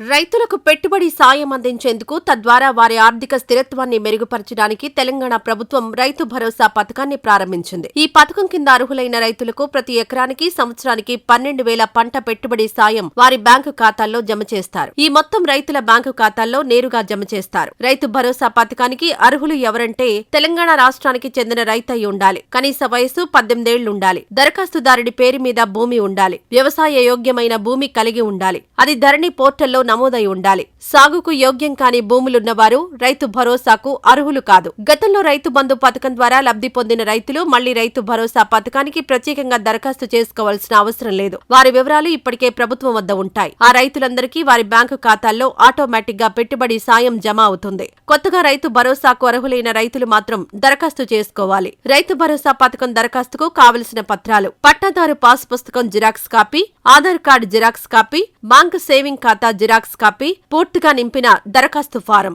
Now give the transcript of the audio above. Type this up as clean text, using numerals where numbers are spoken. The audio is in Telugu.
రైతులకు పెట్టుబడి సాయం అందించేందుకు తద్వారా వారి ఆర్థిక స్థిరత్వాన్ని మెరుగుపరచడానికి తెలంగాణ ప్రభుత్వం రైతు భరోసా పథకాన్ని ప్రారంభించింది. ఈ పథకం కింద అర్హులైన రైతులకు ప్రతి ఎకరానికి సంవత్సరానికి 12,000 పంట పెట్టుబడి సాయం వారి బ్యాంకు ఖాతాల్లో జమ చేస్తారు. ఈ మొత్తం రైతుల బ్యాంకు ఖాతాల్లో నేరుగా జమ చేస్తారు. రైతు భరోసా పథకానికి అర్హులు ఎవరంటే తెలంగాణ రాష్ట్రానికి చెందిన రైతయి ఉండాలి. కనీస వయసు 18 ఏళ్లు ఉండాలి. దరఖాస్తుదారుడి పేరు మీద భూమి ఉండాలి. వ్యవసాయ యోగ్యమైన భూమి కలిగి ఉండాలి. అది ధరణి పోర్టల్లో నమోదై ఉండాలి. సాగుకు యోగ్యం కాని భూములున్నవారు రైతు భరోసాకు అర్హులు కాదు. గతంలో రైతు బంధు పథకం ద్వారా లబ్ధి పొందిన రైతులు మళ్లీ రైతు భరోసా పథకానికి ప్రత్యేకంగా దరఖాస్తు చేసుకోవాల్సిన అవసరం లేదు. వారి వివరాలు ఇప్పటికే ప్రభుత్వం వద్ద ఉంటాయి. ఆ రైతులందరికీ వారి బ్యాంకు ఖాతాల్లో ఆటోమేటిక్ గా పెట్టుబడి సాయం జమ అవుతుంది. కొత్తగా రైతు భరోసాకు అర్హులైన రైతులు మాత్రం దరఖాస్తు చేసుకోవాలి. రైతు భరోసా పథకం దరఖాస్తుకు కావలసిన పత్రాలు: పట్టాదారు పాస్ పుస్తకం xerox copy, Aadhaar card xerox copy, bank saving ఖాతా జిరాక్స్ కాపీ, పూర్తిగా నింపిన దరఖాస్తు ఫారం.